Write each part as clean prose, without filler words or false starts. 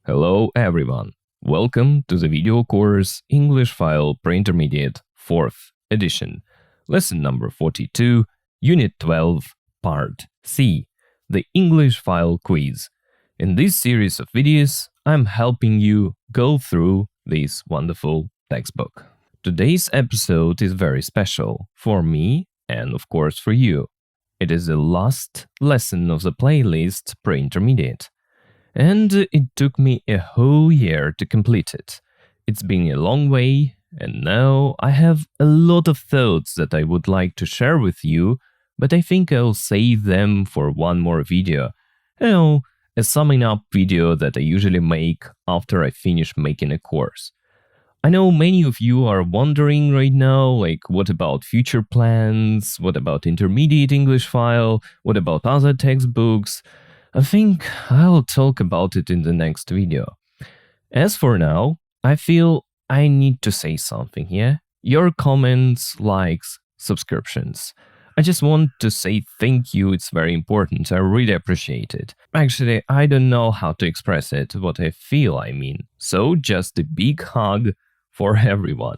Hello everyone. Welcome to the video course English File Pre-Intermediate 4th edition. Lesson number 42, Unit 12, Part C, the English File Quiz. In this series of videos, I'm helping you go through this wonderful textbook. Today's episode is very special for me and of course for you. It is the last lesson of the playlist Pre-Intermediate. And it took me a whole year to complete it. It's been a long way, and now I have a lot of thoughts that I would like to share with you, but I think I'll save them for one more video. A summing up video that I usually make after I finish making a course. I know many of you are wondering right now, what about future plans? What about intermediate English file? What about other textbooks? I think I'll talk about it in the next video. As for now, I feel I need to say something here. Your comments, likes, subscriptions. I just want to say thank you, it's very important, I really appreciate it. Actually, I don't know how to express it, what I feel I mean. So just a big hug for everyone.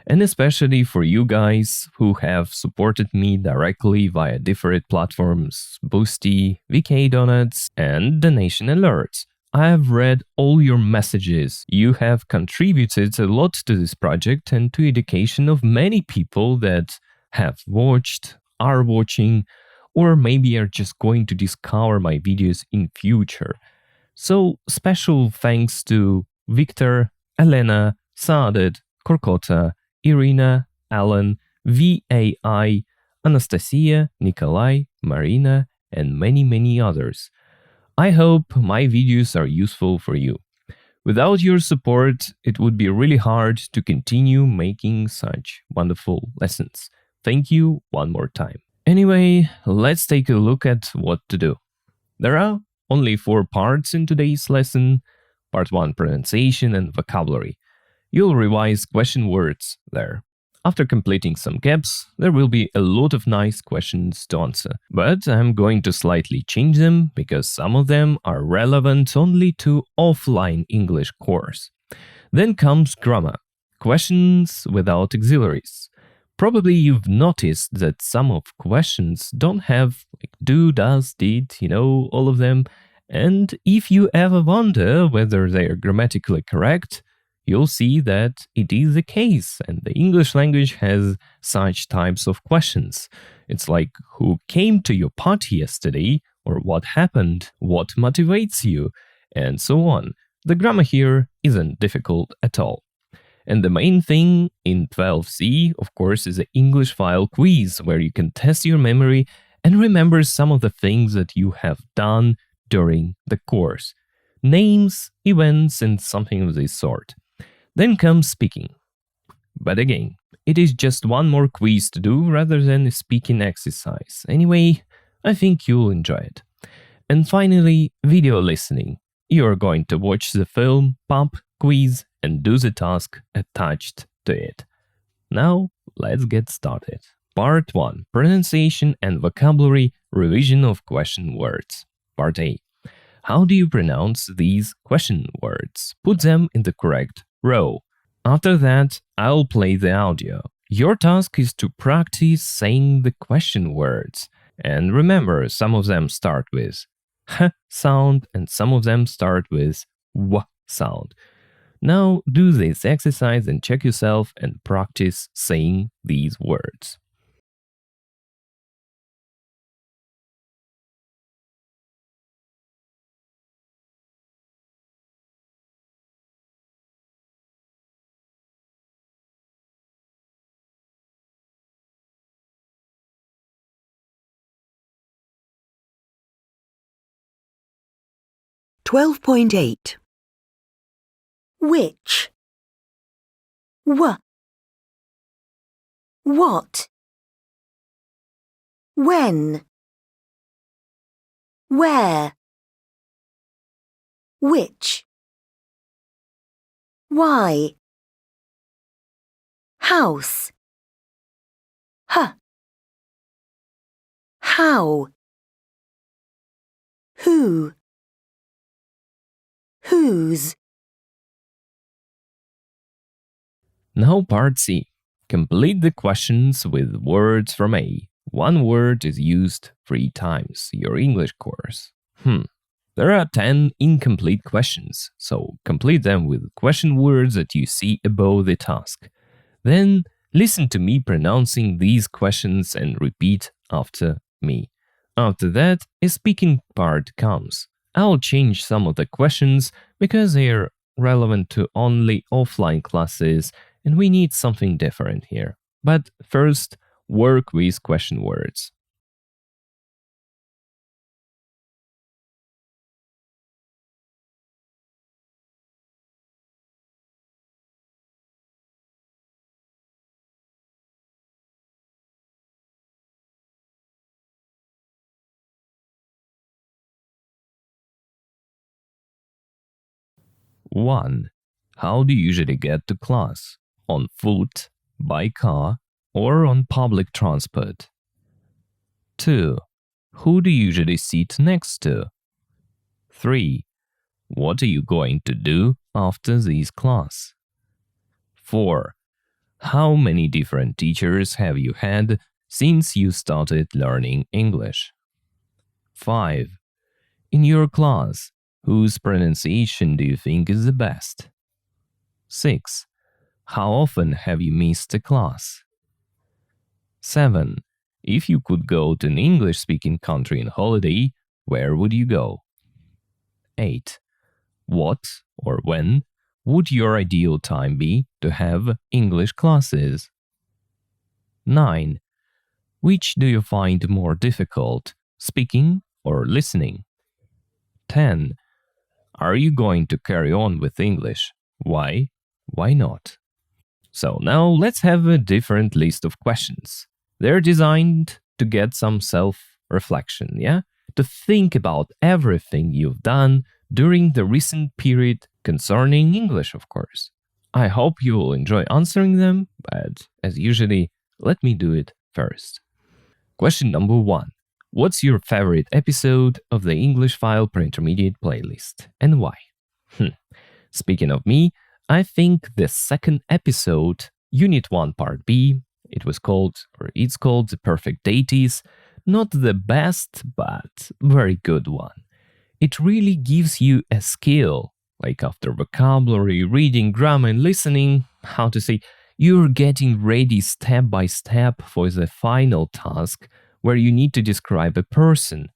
And especially for you guys who have supported me directly via different platforms, Boosty, VK Donuts, and Donation Alerts. I have read all your messages. You have contributed a lot to this project and to education of many people that have watched, are watching, or maybe are just going to discover my videos in future. So special thanks to Victor, Elena, Saadet, Korkota, Irina, Alan, VAI, Anastasia, Nikolai, Marina, and many others. I hope my videos are useful for you. Without your support, it would be really hard to continue making such wonderful lessons. Thank you one more time. Anyway, let's take a look at what to do. There are only 4 parts in today's lesson. Part 1, pronunciation and vocabulary. You'll revise question words there. After completing some gaps, there will be a lot of nice questions to answer. But I'm going to slightly change them because some of them are relevant only to offline English course. Then comes grammar. Questions without auxiliaries. Probably you've noticed that some of questions don't have do, does, did, all of them. And if you ever wonder whether they are grammatically correct, you'll see that it is the case, and the English language has such types of questions. It's like who came to your party yesterday, or what happened, what motivates you, and so on. The grammar here isn't difficult at all. And the main thing in 12C, of course, is the English file quiz, where you can test your memory and remember some of the things that you have done during the course. Names, events, and something of this sort. Then comes speaking. But again, it is just one more quiz to do rather than a speaking exercise. Anyway, I think you'll enjoy it. And finally, video listening. You are going to watch the film, pop, quiz, and do the task attached to it. Now, let's get started. Part 1. Pronunciation and vocabulary, revision of question words. Part A. How do you pronounce these question words? Put them in the correct row. After that, I'll play the audio. Your task is to practice saying the question words. And remember, some of them start with h sound and some of them start with w sound. Now do this exercise and check yourself and practice saying these words. (12.8) Which? What? When? Where? Which? Why? House? How? Who? whose, Now part C. Complete the questions with words from A. One word is used 3 times. Your English course. There are 10 incomplete questions, so complete them with question words that you see above the task. Then listen to me pronouncing these questions and repeat after me. After that, a speaking part comes. I'll change some of the questions because they are relevant to only offline classes and we need something different here. But first, work with question words. One, how do you usually get to class? On foot, by car, or on public transport? 2. Who do you usually sit next to? 3. What are you going to do after this class? 4. How many different teachers have you had since you started learning English? 5. In your class, whose pronunciation do you think is the best? 6. How often have you missed a class? 7. If you could go to an English-speaking country on holiday, where would you go? 8. What or when would your ideal time be to have English classes? 9. Which do you find more difficult, speaking or listening? 10. Are you going to carry on with English? Why? Why not? So now let's have a different list of questions. They're designed to get some self-reflection, yeah? To think about everything you've done during the recent period concerning English, of course. I hope you will enjoy answering them, but as usually, let me do it first. Question number 1. What's your favorite episode of the English File Pre-Intermediate playlist and why? Speaking of me, I think the second episode, Unit 1 Part B, it's called The Perfect Date is not the best, but very good one. It really gives you a skill, like after vocabulary, reading, grammar, and listening, you're getting ready step by step for the final task where you need to describe a person.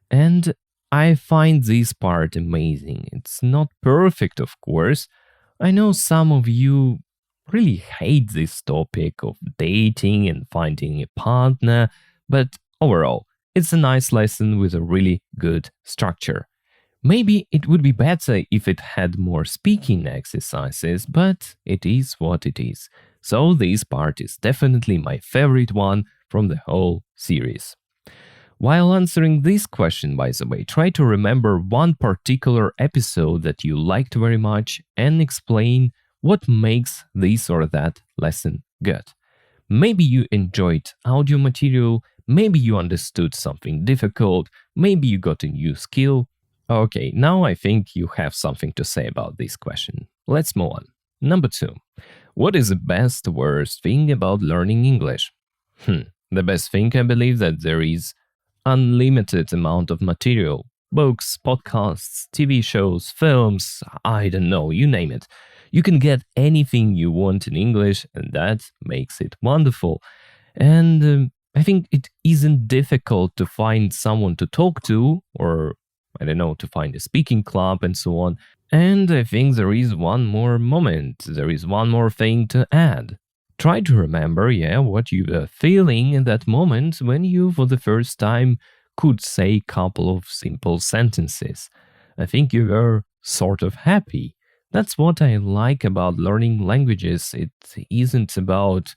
And I find this part amazing. It's not perfect, of course. I know some of you really hate this topic of dating and finding a partner, but overall, it's a nice lesson with a really good structure. Maybe it would be better if it had more speaking exercises, but it is what it is. So this part is definitely my favorite one from the whole series. While answering this question, by the way, try to remember one particular episode that you liked very much and explain what makes this or that lesson good. Maybe you enjoyed audio material, maybe you understood something difficult, maybe you got a new skill. Okay, now I think you have something to say about this question. Let's move on. Number 2. What is the best, worst thing about learning English? The best thing, I believe, that there is unlimited amount of material. Books, podcasts, TV shows, films, I don't know, you name it. You can get anything you want in English, and that makes it wonderful. And I think it isn't difficult to find someone to talk to, or to find a speaking club and so on. And I think there is one more moment, there is one more thing to add. Try to remember, what you were feeling in that moment when you, for the first time, could say a couple of simple sentences. I think you were sort of happy. That's what I like about learning languages. It isn't about,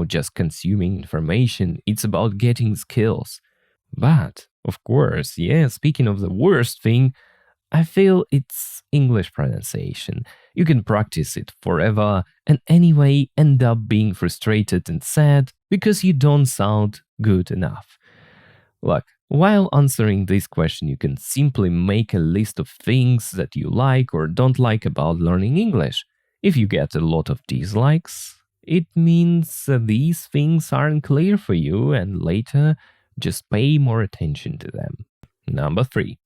just consuming information. It's about getting skills. But, of course, speaking of the worst thing, I feel it's English pronunciation. You can practice it forever and anyway end up being frustrated and sad because you don't sound good enough. Look, while answering this question, you can simply make a list of things that you like or don't like about learning English. If you get a lot of dislikes, it means these things aren't clear for you, and later just pay more attention to them. Number 3.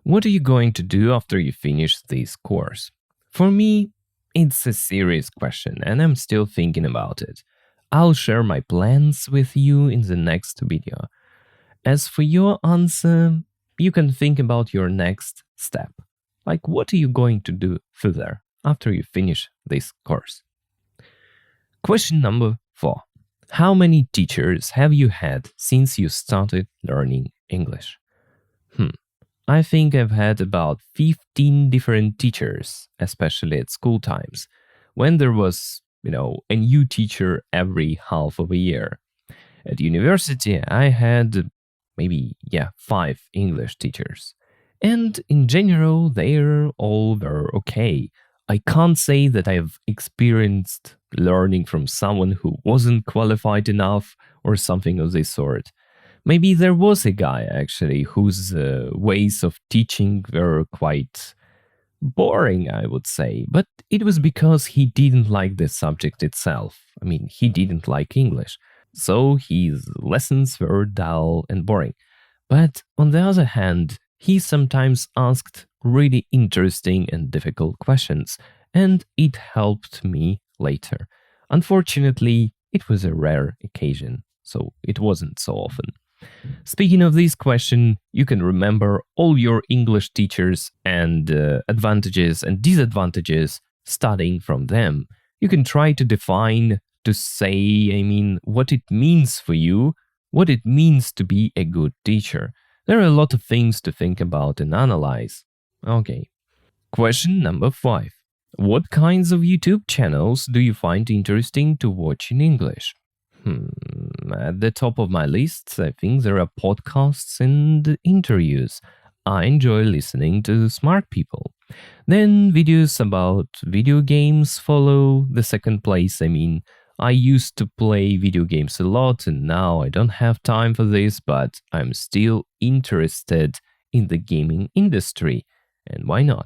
What are you going to do after you finish this course? For me, it's a serious question and I'm still thinking about it. I'll share my plans with you in the next video. As for your answer, you can think about your next step. Like, what are you going to do further after you finish this course? Question number 4. How many teachers have you had since you started learning English? I think I've had about 15 different teachers, especially at school times, when there was, a new teacher every half of a year. At university, I had maybe, 5 English teachers. And in general, they're all very okay. I can't say that I've experienced learning from someone who wasn't qualified enough or something of this sort. Maybe there was a guy actually whose ways of teaching were quite boring, I would say, but it was because he didn't like the subject itself. I mean, he didn't like English, so his lessons were dull and boring. But on the other hand, he sometimes asked really interesting and difficult questions, and it helped me later. Unfortunately, it was a rare occasion, so it wasn't so often. Speaking of this question, you can remember all your English teachers and advantages and disadvantages studying from them. You can try to define, to say, what it means for you, what it means to be a good teacher. There are a lot of things to think about and analyze. Okay. Question number 5. What kinds of YouTube channels do you find interesting to watch in English? At the top of my list, I think there are podcasts and interviews. I enjoy listening to smart people. Then videos about video games follow the second place. I used to play video games a lot and now I don't have time for this, but I'm still interested in the gaming industry. And why not?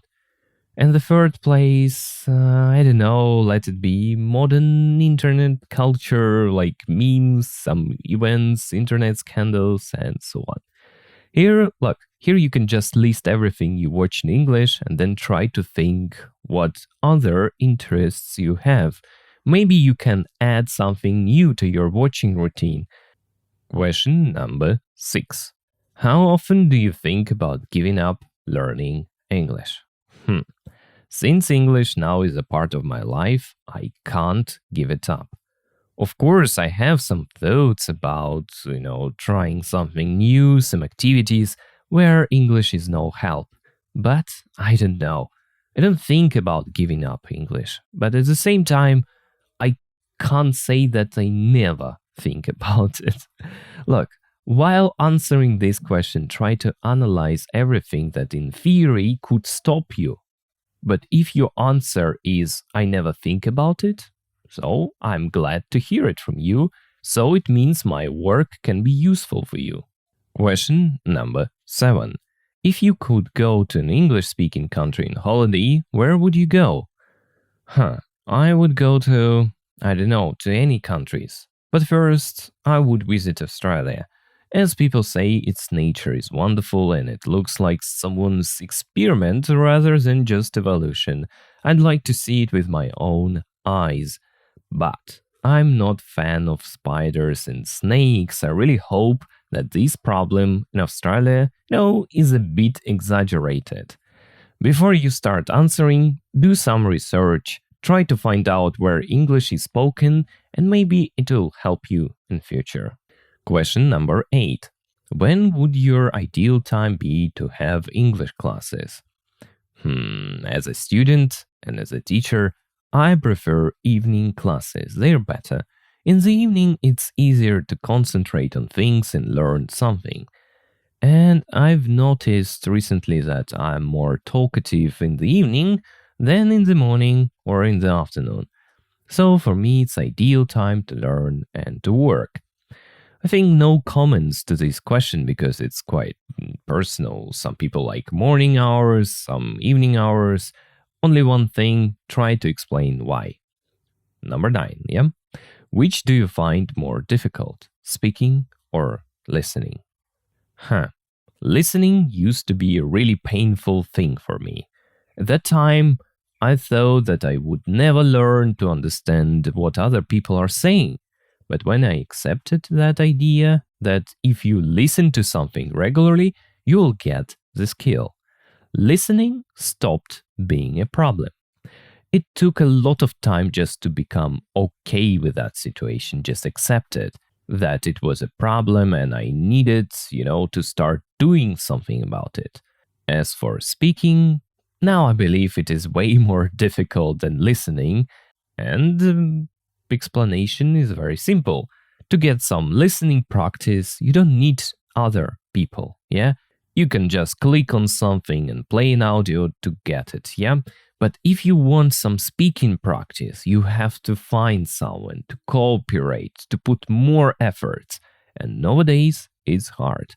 And the third place, I don't know, let it be modern internet culture like memes, some events, internet scandals, and so on. Here you can just list everything you watch in English and then try to think what other interests you have. Maybe you can add something new to your watching routine. Question number 6. How often do you think about giving up learning English? Since English now is a part of my life, I can't give it up. Of course, I have some thoughts about, trying something new, some activities where English is no help. But I don't know. I don't think about giving up English. But at the same time, I can't say that I never think about it. Look, while answering this question, try to analyze everything that in theory could stop you. But if your answer is, I never think about it, so I'm glad to hear it from you, so it means my work can be useful for you. Question number 7. If you could go to an English-speaking country on holiday, where would you go? I would go to any countries. But first, I would visit Australia. As people say, its nature is wonderful and it looks like someone's experiment rather than just evolution. I'd like to see it with my own eyes. But I'm not a fan of spiders and snakes. I really hope that this problem in Australia, is a bit exaggerated. Before you start answering, do some research. Try to find out where English is spoken and maybe it will help you in future. Question number 8. When would your ideal time be to have English classes? As a student and as a teacher, I prefer evening classes. They're better. In the evening, it's easier to concentrate on things and learn something. And I've noticed recently that I'm more talkative in the evening than in the morning or in the afternoon. So for me, it's ideal time to learn and to work. I think no comments to this question because it's quite personal. Some people like morning hours, some evening hours. Only one thing, try to explain why. Number 9, yeah? Which do you find more difficult, speaking or listening? Listening used to be a really painful thing for me. At that time, I thought that I would never learn to understand what other people are saying. But when I accepted that idea, that if you listen to something regularly, you'll get the skill, listening stopped being a problem. It took a lot of time just to become okay with that situation, just accept it, that it was a problem and I needed, to start doing something about it. As for speaking, now I believe it is way more difficult than listening, and the explanation is very simple. To get some listening practice, you don't need other people, yeah? You can just click on something and play an audio to get it, yeah? But if you want some speaking practice, you have to find someone to cooperate, to put more effort. And nowadays, it's hard.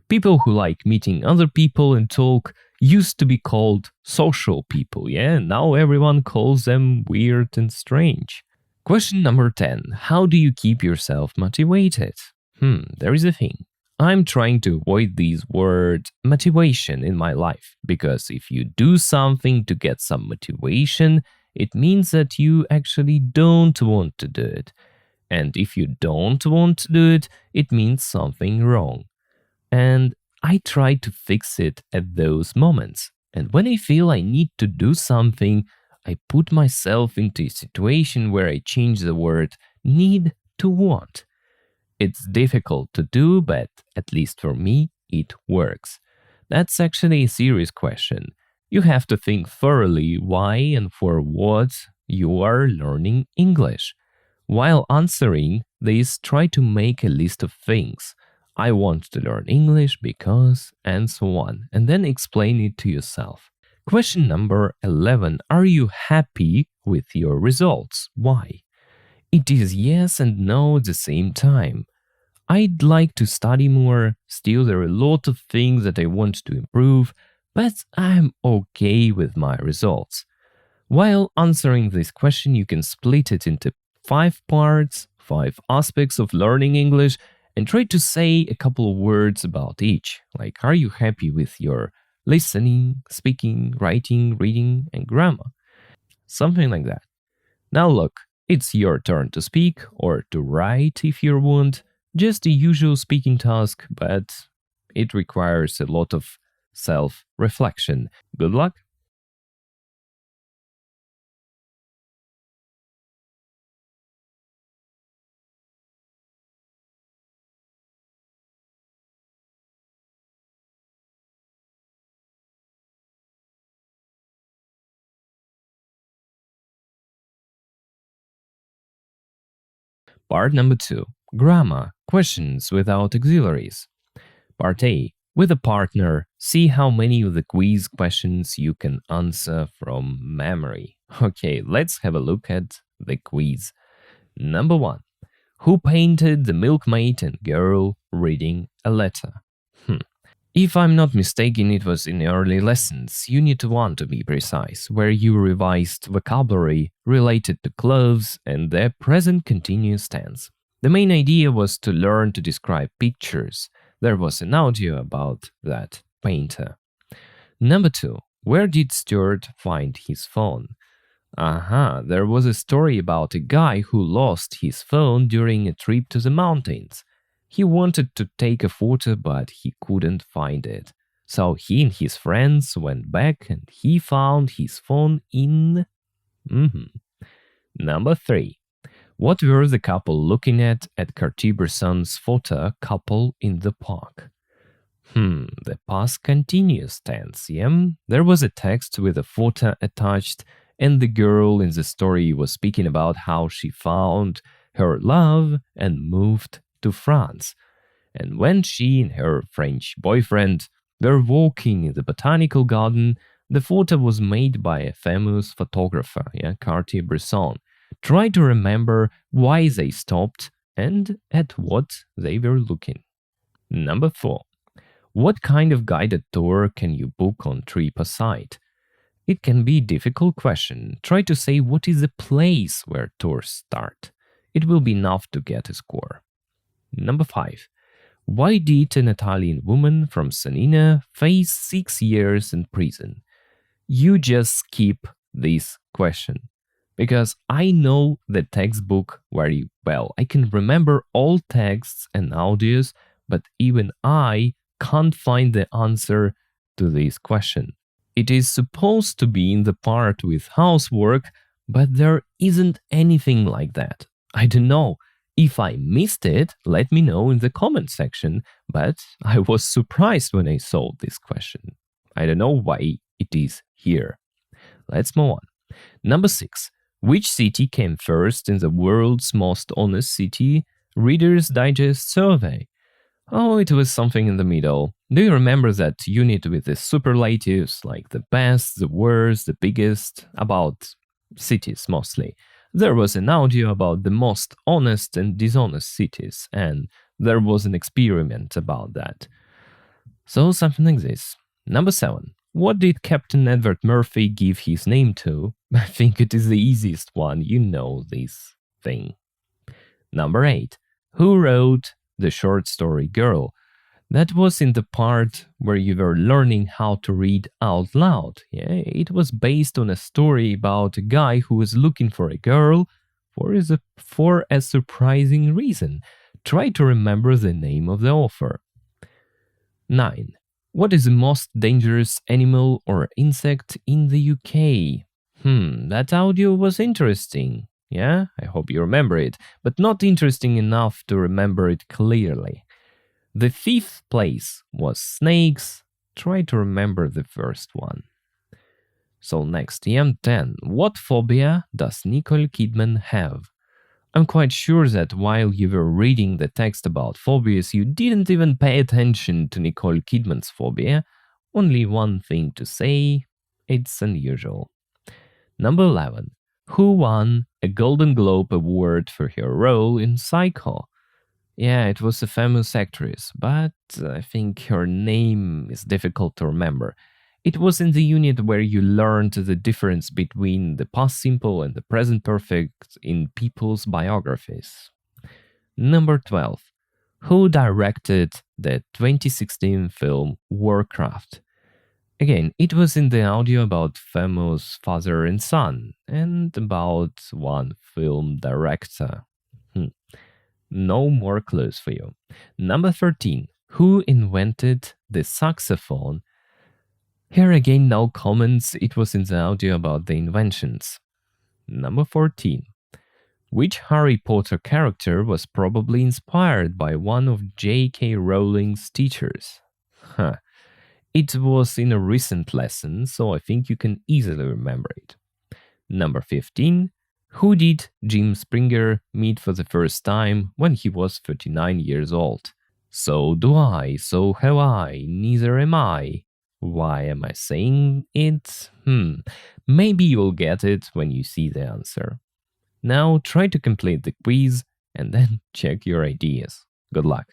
People who like meeting other people and talk used to be called social people, yeah? Now everyone calls them weird and strange. Question number 10. How do you keep yourself motivated? There is a thing. I'm trying to avoid these word motivation in my life because if you do something to get some motivation, it means that you actually don't want to do it. And if you don't want to do it, it means something wrong. And I try to fix it at those moments. And when I feel I need to do something, I put myself into a situation where I change the word need to want. It's difficult to do, but at least for me, it works. That's actually a serious question. You have to think thoroughly why and for what you are learning English. While answering this, try to make a list of things. I want to learn English because, and so on, and then explain it to yourself. Question number 11. Are you happy with your results? Why? It is yes and no at the same time. I'd like to study more, still there are a lot of things that I want to improve, but I'm okay with my results. While answering this question, you can split it into 5 parts, 5 aspects of learning English, and try to say a couple of words about each, like are you happy with your listening, speaking, writing, reading, and grammar? Something like that. Now look, it's your turn to speak or to write if you want. Just the usual speaking task, but it requires a lot of self-reflection. Good luck! Part number 2. Grammar. Questions without auxiliaries. Part A. With a partner, see how many of the quiz questions you can answer from memory. Okay, let's have a look at the quiz. Number 1. Who painted the milkmaid and girl reading a letter? If I'm not mistaken, it was in early lessons, Unit 1 to be precise, where you revised vocabulary related to clothes and their present continuous tense. The main idea was to learn to describe pictures. There was an audio about that painter. Number 2. Where did Stuart find his phone? There was a story about a guy who lost his phone during a trip to the mountains. He wanted to take a photo, but he couldn't find it. So he and his friends went back and he found his phone in... Number 3. What were the couple looking at Cartier-Bresson's photo couple in the park? The past continuous tense, yeah? There was a text with a photo attached, and the girl in the story was speaking about how she found her love and moved to France. And when she and her French boyfriend were walking in the botanical garden, the photo was made by a famous photographer, Cartier-Bresson. Try to remember why they stopped and at what they were looking. Number 4. What kind of guided tour can you book on TripAside? It can be a difficult question. Try to say what is the place where tours start. It will be enough to get a score. Number 5. Why did an Italian woman from Sanina face 6 years in prison? You just skip this question. Because I know the textbook very well. I can remember all texts and audios, but even I can't find the answer to this question. It is supposed to be in the part with housework, but there isn't anything like that. I don't know. If I missed it, let me know in the comment section, but I was surprised when I saw this question. I don't know why it is here. Let's move on. Number 6. Which city came first in the world's most honest city Reader's Digest survey? Oh, it was something in the middle. Do you remember that unit with the superlatives like the best, the worst, the biggest, about cities mostly? There was an audio about the most honest and dishonest cities, and there was an experiment about that. So something like this. Number 7. What did Captain Edward Murphy give his name to? I think it is the easiest one, you know this thing. Number 8. Who wrote the short story Girl? That was in the part where you were learning how to read out loud. Yeah, it was based on a story about a guy who was looking for a girl for a surprising reason. Try to remember the name of the author. 9. What is the most dangerous animal or insect in the UK? That audio was interesting. Yeah, I hope you remember it, but not interesting enough to remember it clearly. The 5th place was snakes. Try to remember the first one. So next, EM10. What phobia does Nicole Kidman have? I'm quite sure that while you were reading the text about phobias, you didn't even pay attention to Nicole Kidman's phobia. Only one thing to say, it's unusual. Number 11. Who won a Golden Globe Award for her role in Psycho? Yeah, it was a famous actress, but I think her name is difficult to remember. It was in the unit where you learned the difference between the past simple and the present perfect in people's biographies. Number 12. Who directed the 2016 film Warcraft? Again, it was in the audio about famous father and son, and about one film director. No more clues for you. Number 13. Who invented the saxophone? Here again, no comments. It was in the audio about the inventions. Number 14. Which Harry Potter character was probably inspired by one of J.K. Rowling's teachers? It was in a recent lesson, so I think you can easily remember it. Number 15. Who did Jim Springer meet for the first time when he was 39 years old? So do I, so have I, neither am I. Why am I saying it? Maybe you'll get it when you see the answer. Now try to complete the quiz and then check your ideas. Good luck.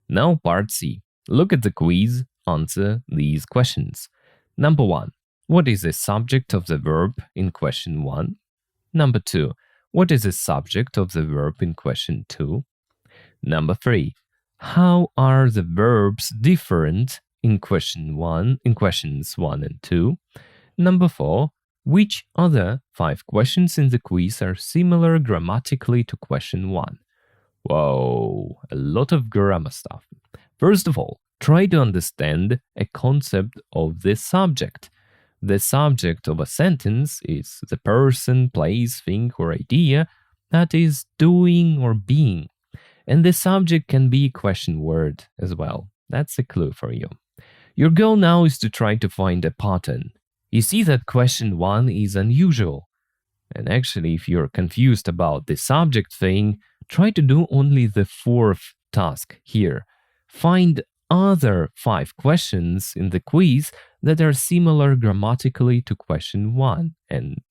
Now part C. Look at the quiz, answer these questions. Number 1. What is the subject of the verb in question 1? Number 2. What is the subject of the verb in question 2? Number 3. How are the verbs different in questions 1 and 2? Number 4. Which other 5 questions in the quiz are similar grammatically to question 1? Whoa, a lot of grammar stuff. First of all, try to understand a concept of the subject. The subject of a sentence is the person, place, thing, or idea that is doing or being. And the subject can be a question word as well. That's a clue for you. Your goal now is to try to find a pattern. You see that question 1 is unusual. And actually, if you're confused about the subject thing, try to do only the 4th task here. Find other 5 questions in the quiz that are similar grammatically to question 1, and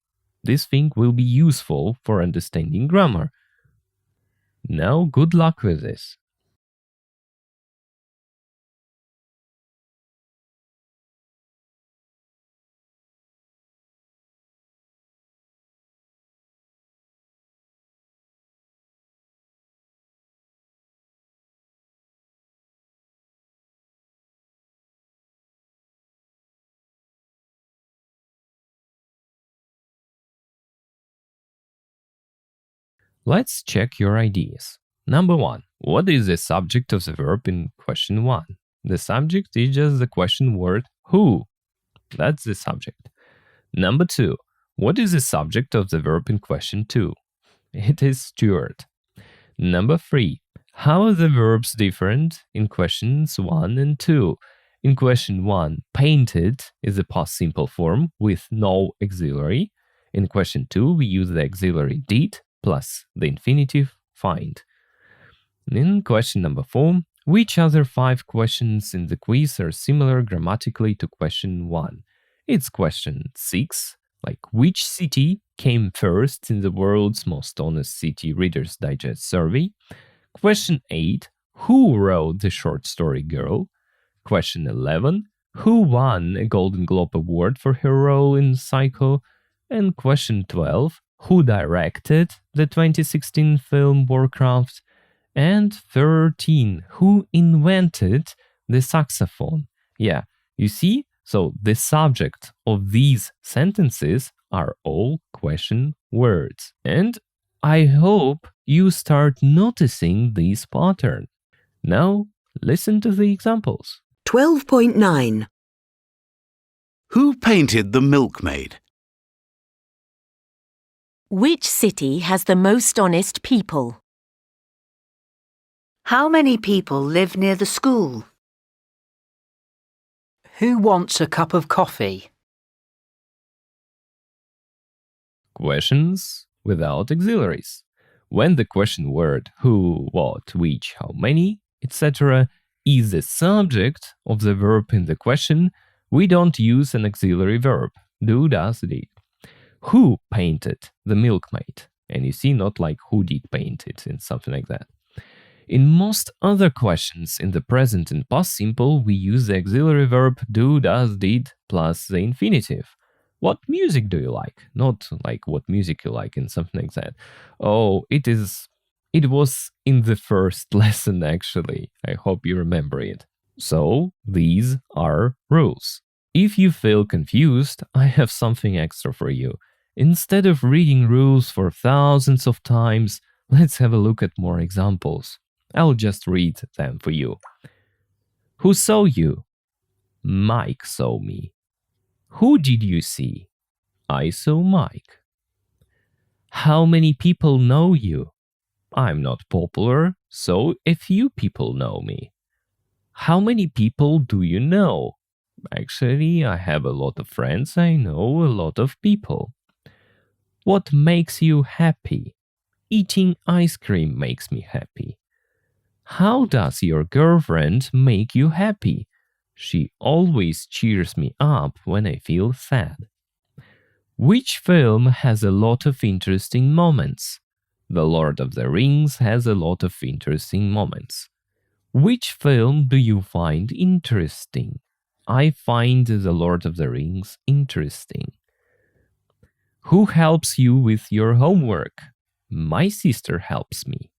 this thing will be useful for understanding grammar. Now, good luck with this. Let's check your ideas. Number 1. What is the subject of the verb in question 1? The subject is just the question word who. That's the subject. Number 2. What is the subject of the verb in question 2? It is Stuart. Number 3. How are the verbs different in questions 1 and 2? In question 1, painted is the past simple form with no auxiliary. In question 2, we use the auxiliary did plus the infinitive find. In question number 4, which other 5 questions in the quiz are similar grammatically to question 1? It's question 6, like which city came first in the world's most honest city Reader's Digest survey? Question 8, who wrote the short story Girl? Question 11, who won a Golden Globe Award for her role in Psycho? And question 12, who directed the 2016 film Warcraft? And 13, who invented the saxophone? Yeah, you see? So the subject of these sentences are all question words. And I hope you start noticing this pattern. Now, listen to the examples. 12.9. Who painted the milkmaid? Which city has the most honest people? How many people live near the school? Who wants a cup of coffee? Questions without auxiliaries. When the question word who, what, which, how many, etc. is the subject of the verb in the question, we don't use an auxiliary verb, do, does, did. Who painted the milkmaid? And you see, not like who did paint it and something like that. In most other questions in the present and past simple, we use the auxiliary verb do, does, did plus the infinitive. What music do you like? Not like what music you like and something like that. Oh, it was in the first lesson actually. I hope you remember it. So, these are rules. If you feel confused, I have something extra for you. Instead of reading rules for thousands of times, let's have a look at more examples. I'll just read them for you. Who saw you? Mike saw me. Who did you see? I saw Mike. How many people know you? I'm not popular, so a few people know me. How many people do you know? Actually, I have a lot of friends. I know a lot of people. What makes you happy? Eating ice cream makes me happy. How does your girlfriend make you happy? She always cheers me up when I feel sad. Which film has a lot of interesting moments? The Lord of the Rings has a lot of interesting moments. Which film do you find interesting? I find The Lord of the Rings interesting. Who helps you with your homework? My sister helps me.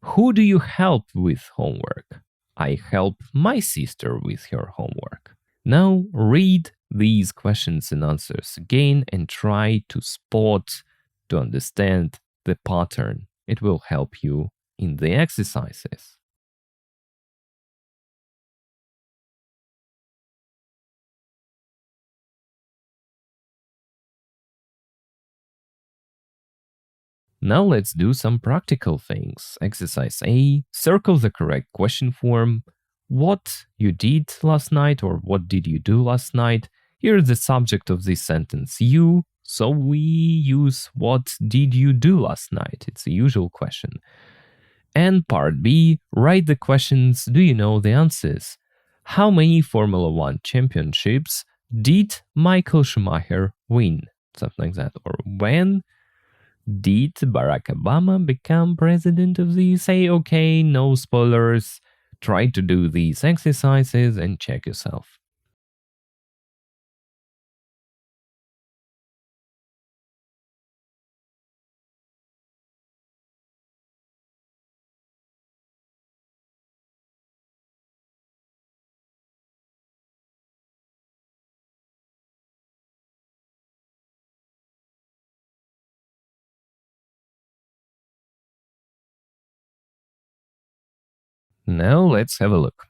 Who do you help with homework? I help my sister with her homework. Now read these questions and answers again and try to spot, to understand the pattern. It will help you in the exercises. Now let's do some practical things. Exercise A, circle the correct question form. What you did last night or what did you do last night? Here is the subject of this sentence, you. So we use what did you do last night? It's a usual question. And part B, write the questions. Do you know the answers? How many Formula One championships did Michael Schumacher win? Something like that. Or when did Barack Obama become president of the USA? Okay, no spoilers. Try to do these exercises and check yourself. Now let's have a look.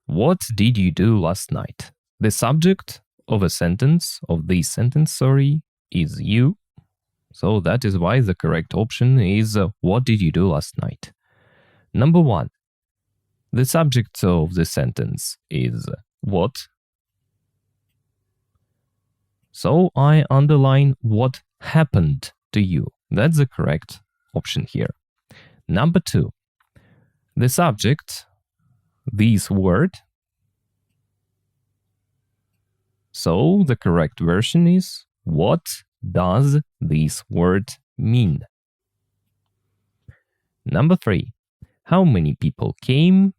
What did you do last night? The subject of a sentence, of this sentence, is you. So that is why the correct option is what did you do last night? Number 1. The subject of the sentence is what. So I underline what happened to you. That's the correct option here. Number 2. The subject, this word. So the correct version is what does this word mean? Number 3. How many people came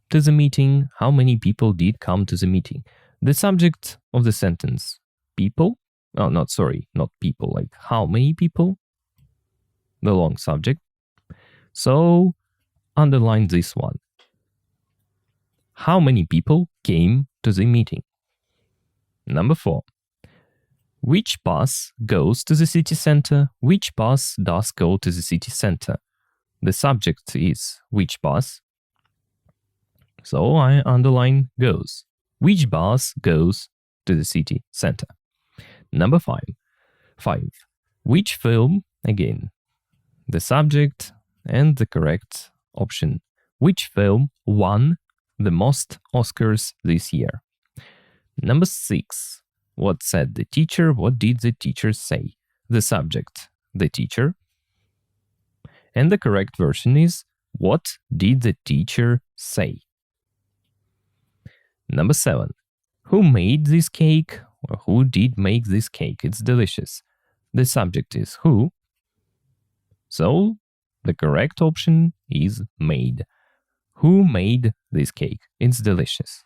to the meeting? How many people did come to the meeting? The subject of the sentence, people. Oh, not people, like how many people? The long subject. So underline this one. How many people came to the meeting? Number 4. Which bus goes to the city center? Which bus does go to the city center? The subject is which bus. So I underline goes. Which bus goes to the city center? Number 5. Which film? Again, the subject and the correct option. Which film won the most Oscars this year? Number 6. What said the teacher? What did the teacher say? The subject, the teacher. And the correct version is what did the teacher say? Number 7. Who made this cake? Or who did make this cake? It's delicious. The subject is who. So the correct option is made. Who made this cake? It's delicious.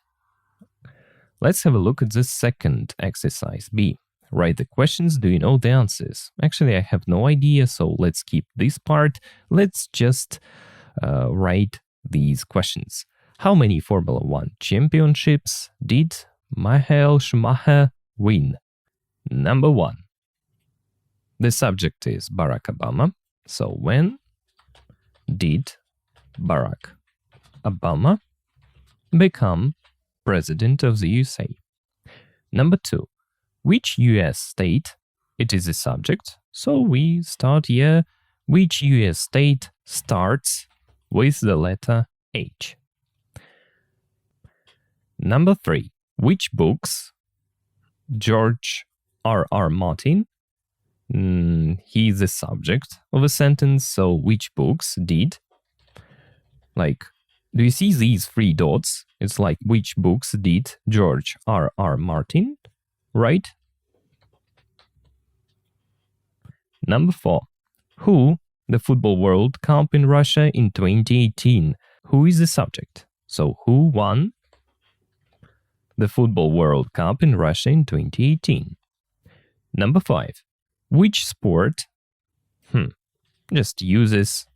Let's have a look at the second exercise B. Write the questions. Do you know the answers? Actually, I have no idea, so let's skip this part. Let's just write these questions. How many Formula One championships did Michael Schumacher win? Number 1. The subject is Barack Obama. So when did Barack Obama become president of the USA? Number 2. Which US state? It is a subject. So we start here. Which US state starts with the letter H? Number 3. Which books George R.R. Martin? He is the subject of a sentence. So which books did? Like, do you see these 3 dots? It's like which books did George R.R. Martin write? Number 4. Who the Football World Cup in Russia in 2018? Who is the subject? So who won the Football World Cup in Russia in 2018? Number 5. Which sport just uses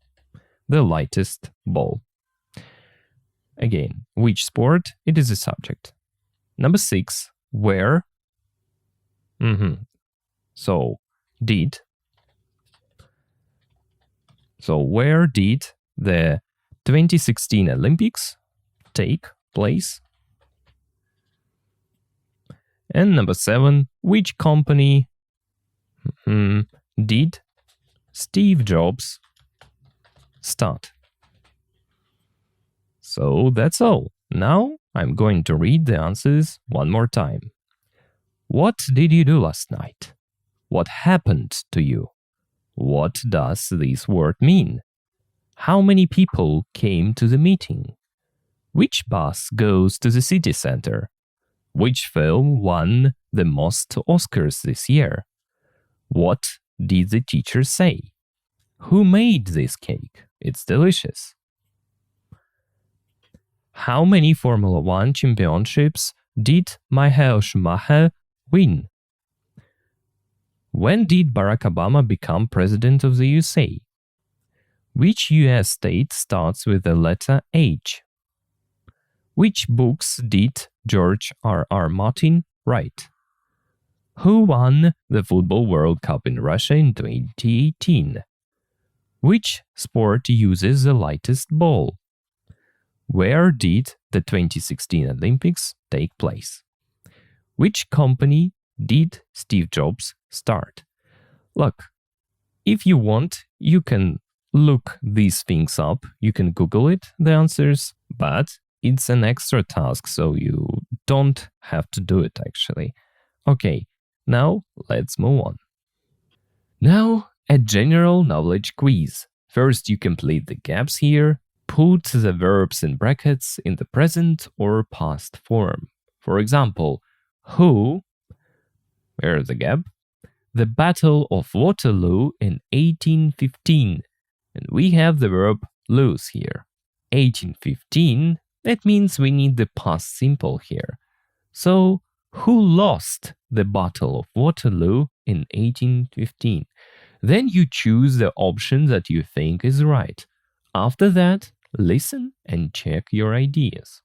the lightest ball? Again, which sport? It is a subject. Number 6. Where So, did. So, where did the 2016 Olympics take place? And number 7, which company did Steve Jobs start? So that's all. Now I'm going to read the answers one more time. What did you do last night? What happened to you? What does this word mean? How many people came to the meeting? Which bus goes to the city center? Which film won the most Oscars this year? What did the teacher say? Who made this cake? It's delicious. How many Formula One championships did Michael Schumacher win? When did Barack Obama become president of the USA? Which US state starts with the letter H? Which books did George R.R. Martin write? Who won the Football World Cup in Russia in 2018? Which sport uses the lightest ball? Where did the 2016 Olympics take place? Which company did Steve Jobs start? Look, if you want, you can look these things up. You can Google it, the answers, but it's an extra task, so you don't have to do it actually. Okay, now let's move on. Now, a general knowledge quiz. First, you complete the gaps here. Put the verbs in brackets in the present or past form. For example, who, where's the gap? The Battle of Waterloo in 1815. And we have the verb lose here. 1815, that means we need the past simple here. So, who lost the Battle of Waterloo in 1815? Then you choose the option that you think is right. After that, listen and check your ideas.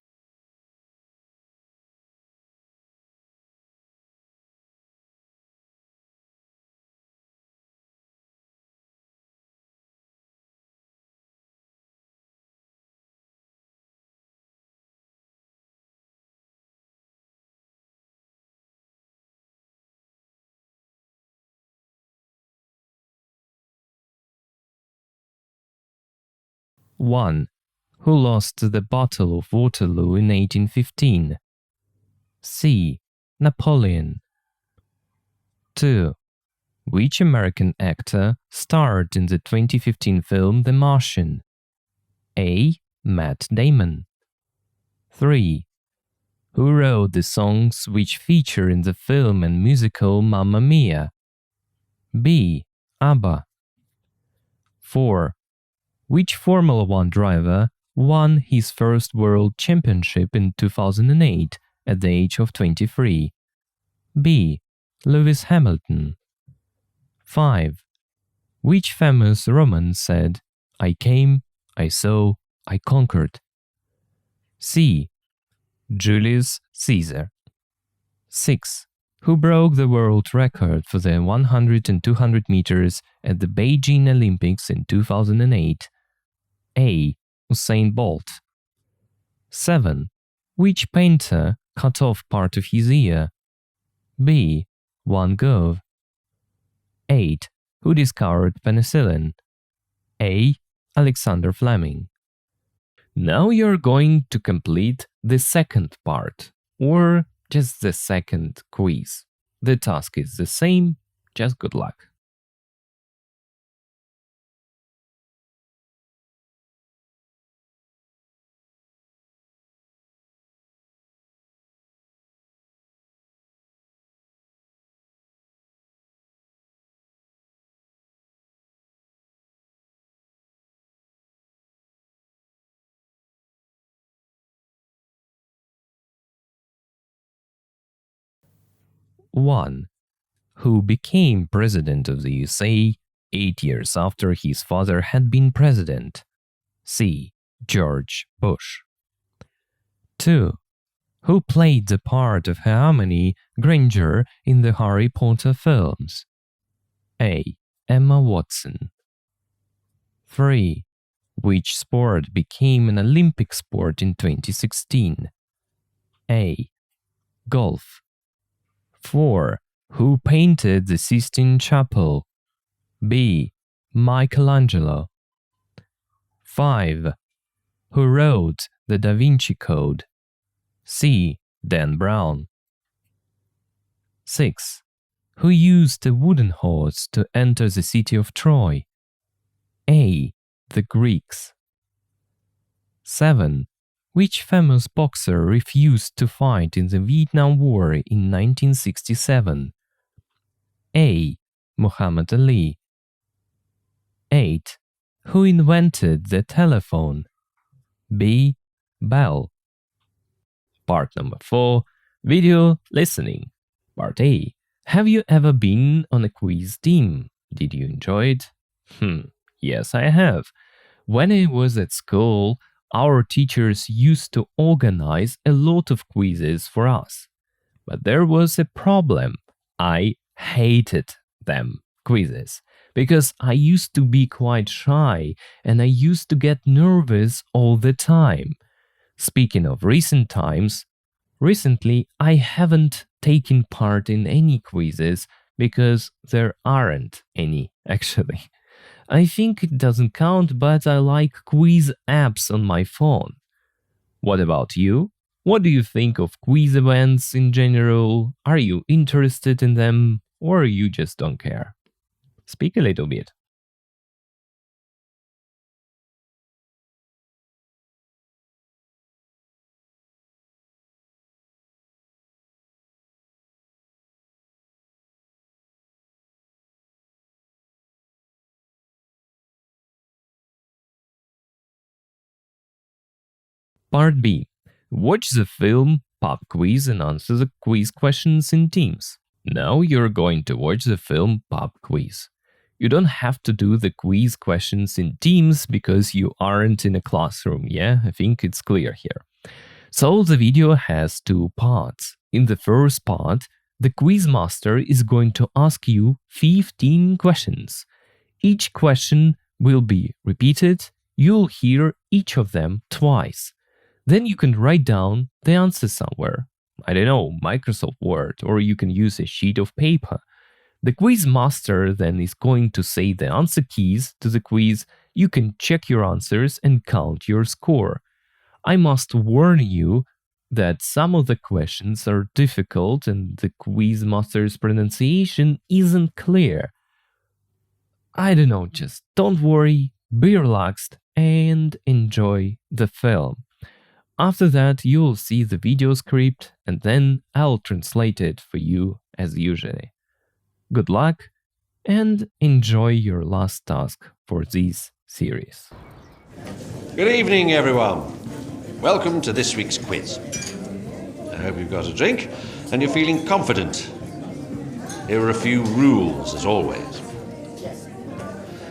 One. Who lost the Battle of Waterloo in 1815? C. Napoleon. 2. Which American actor starred in the 2015 film The Martian? A. Matt Damon. 3. Who wrote the songs which feature in the film and musical Mamma Mia? B. ABBA. 4. Which Formula One driver won his first world championship in 2008 at the age of 23? B. Lewis Hamilton. 5. Which famous Roman said, I came, I saw, I conquered? C. Julius Caesar. 6. Who broke the world record for the 100 and 200 meters at the Beijing Olympics in 2008? A. Usain Bolt. 7. Which painter cut off part of his ear? B. Van Gogh. 8. Who discovered penicillin? A. Alexander Fleming. Now you're going to complete the second part, or just the second quiz. The task is the same, just good luck. One. Who became president of the USA 8 years after his father had been president? C. George Bush. 2. Who played the part of Hermione Granger in the Harry Potter films? A. Emma Watson. 3. Which sport became an Olympic sport in 2016? A. Golf. 4. Who painted the Sistine Chapel? B. Michelangelo. 5. Who wrote the Da Vinci Code? C. Dan Brown. 6. Who used a wooden horse to enter the city of Troy? A. The Greeks. 7. Which famous boxer refused to fight in the Vietnam War in 1967? A. Muhammad Ali. 8. Who invented the telephone? B. Bell. Part number 4. Video listening. Part A. Have you ever been on a quiz team? Did you enjoy it? Yes, I have. When I was at school, our teachers used to organize a lot of quizzes for us. But there was a problem. I hated them, quizzes, because I used to be quite shy and I used to get nervous all the time. Speaking of recent times, recently I haven't taken part in any quizzes because there aren't any, actually. I think it doesn't count, but I like quiz apps on my phone. What about you? What do you think of quiz events in general? Are you interested in them, or you just don't care? Speak a little bit. Part B. Watch the film, pop quiz and answer the quiz questions in teams. Now you're going to watch the film pop quiz. You don't have to do the quiz questions in teams because you aren't in a classroom, yeah? I think it's clear here. So the video has 2 parts. In the first part, the quiz master is going to ask you 15 questions. Each question will be repeated. You'll hear each of them twice. Then you can write down the answer somewhere. I don't know, Microsoft Word, or you can use a sheet of paper. The quiz master then is going to say the answer keys to the quiz. You can check your answers and count your score. I must warn you that some of the questions are difficult and the quiz master's pronunciation isn't clear. I don't know, just don't worry, be relaxed, and enjoy the film. After that, you'll see the video script and then I'll translate it for you as usual. Good luck and enjoy your last task for this series. Good evening, everyone. Welcome to this week's quiz. I hope you've got a drink and you're feeling confident. Here are a few rules, as always.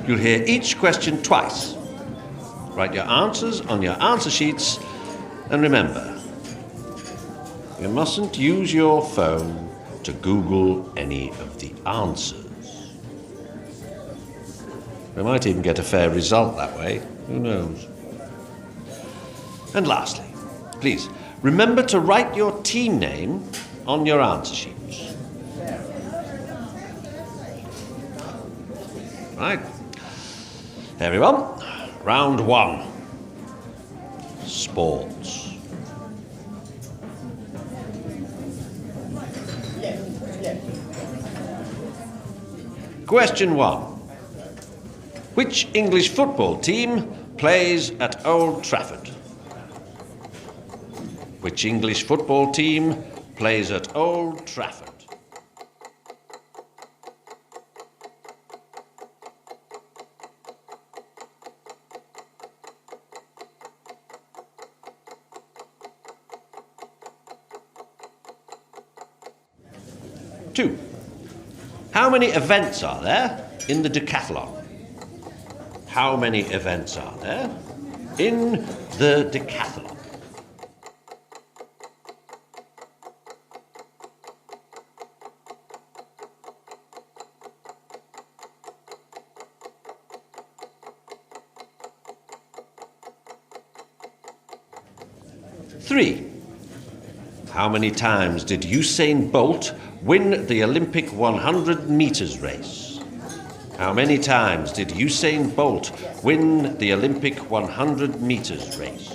You'll hear each question twice. Write your answers on your answer sheets. And remember, you mustn't use your phone to Google any of the answers. We might even get a fair result that way, who knows? And lastly, please, remember to write your team name on your answer sheets. Right. Everyone, round 1. Sports. Question 1. Which English football team plays at Old Trafford? Which English football team plays at Old Trafford? Two. How many events are there in the decathlon? How many events are there in the decathlon? 3. How many times did Usain Bolt win the Olympic 100 metres race? How many times did Usain Bolt win the Olympic 100 metres race?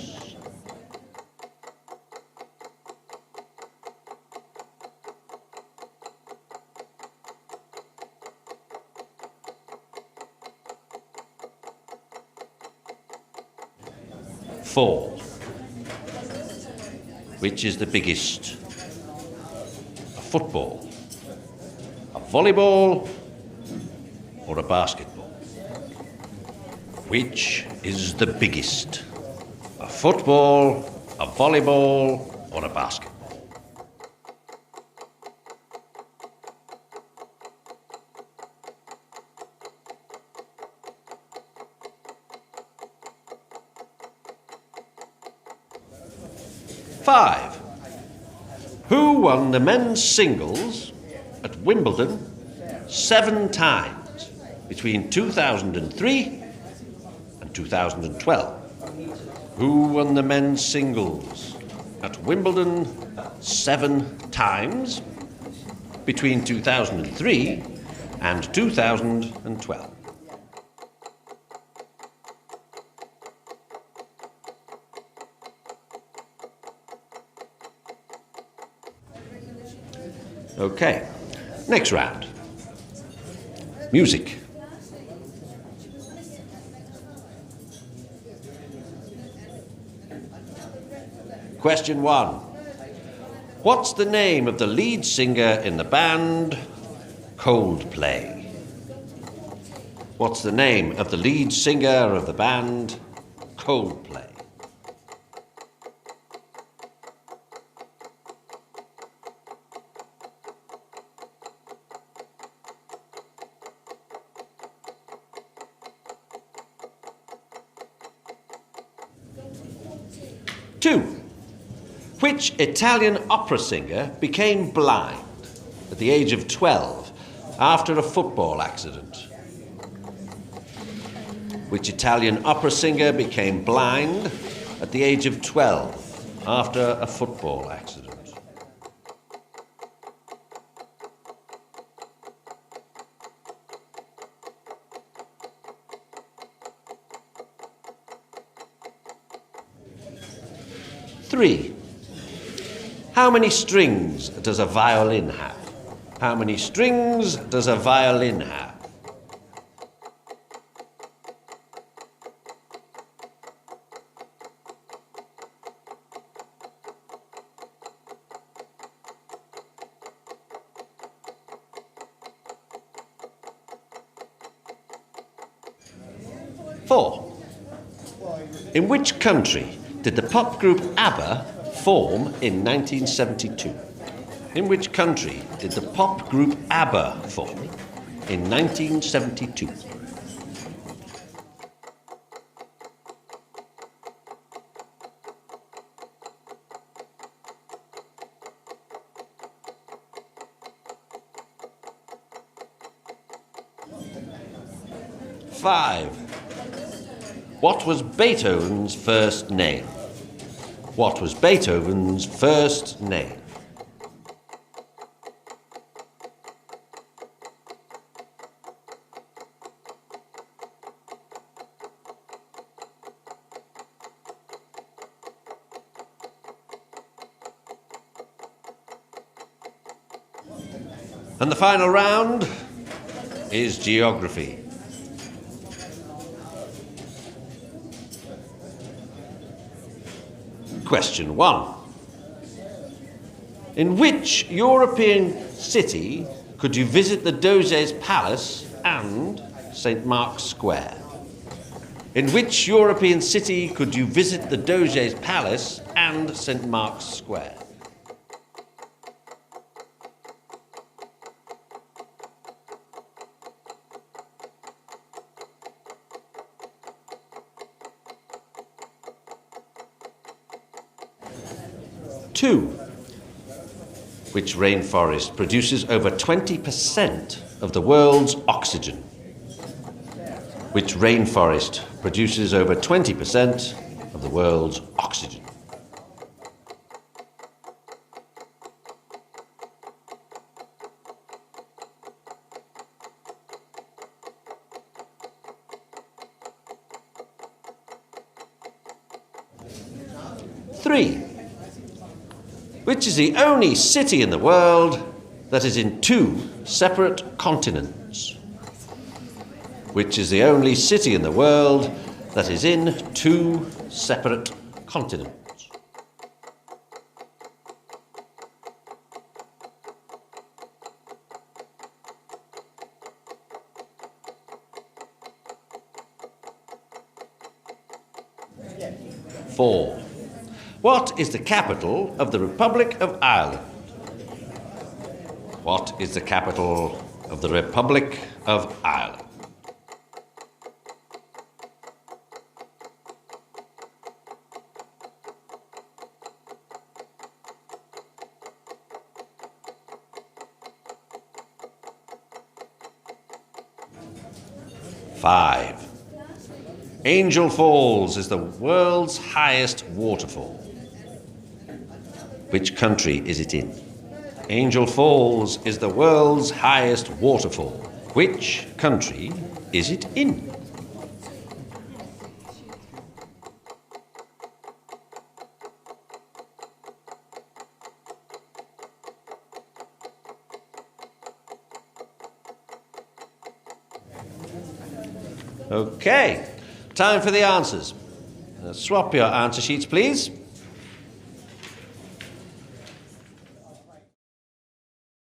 Four. Which is the biggest? A football, a volleyball, or a basketball? Which is the biggest? A football, a volleyball, or a basketball? Five. Who won the men's singles at Wimbledon 7 times between 2003 and 2012? Who won the men's singles at Wimbledon 7 times between 2003 and 2012? Okay, next round. Music. Question 1. What's the name of the lead singer in the band Coldplay? What's the name of the lead singer of the band Coldplay? Two. Which Italian opera singer became blind at the age of 12 after a football accident? Which Italian opera singer became blind at the age of 12 after a football accident? Three. How many strings does a violin have? How many strings does a violin have? Four. In which country did the pop group ABBA form in 1972? In which country did the pop group ABBA form in 1972? Five. What was Beethoven's first name? What was Beethoven's first name? And the final round is geography. Question 1. In which European city could you visit the Doge's Palace and St. Mark's Square? In which European city could you visit the Doge's Palace and St. Mark's Square? Two. Which rainforest produces over 20% of the world's oxygen? Which rainforest produces over 20% of the world's oxygen? 3. Which is the only city in the world that is in 2 separate continents? Which is the only city in the world that is in 2 separate continents? Four. What is the capital of the Republic of Ireland? What is the capital of the Republic of Ireland? Five. Angel Falls is the world's highest waterfall. Which country is it in? Angel Falls is the world's highest waterfall. Which country is it in? Okay, time for the answers. Swap your answer sheets, please.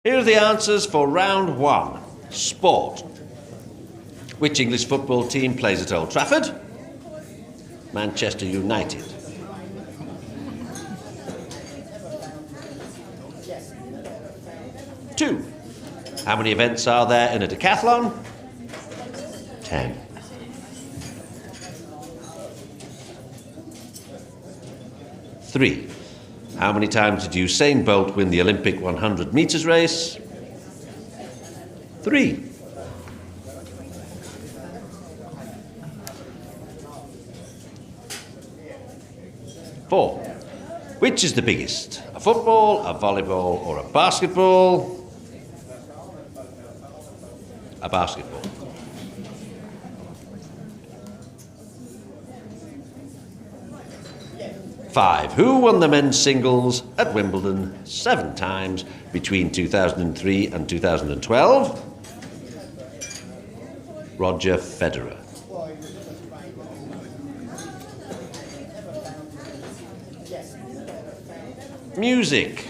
Here are the answers for round 1. Sport. Which English football team plays at Old Trafford? Manchester United. Two. How many events are there in a decathlon? 10. 3. How many times did Usain Bolt win the Olympic 100 metres race? 3. 4. Which is the biggest? A football, a volleyball, or a basketball? A basketball. 5. Who won the men's singles at Wimbledon 7 times between 2003 and 2012? Roger Federer. Music.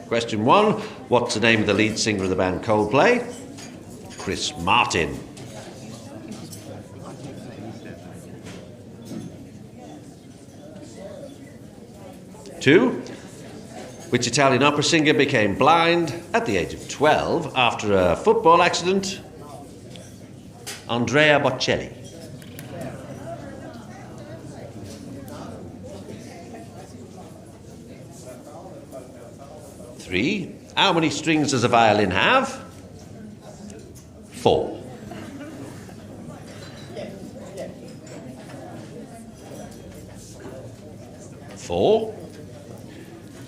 Question 1. What's the name of the lead singer of the band Coldplay? Chris Martin. 2. Which Italian opera singer became blind at the age of 12 after a football accident? Andrea Bocelli. 3. How many strings does a violin have? 4. 4.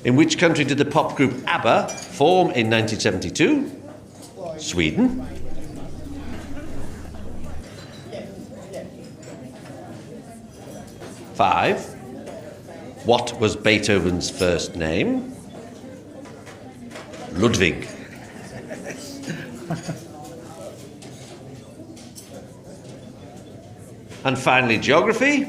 In which country did the pop group ABBA form in 1972? Sweden. 5. What was Beethoven's first name? Ludwig. And finally, geography.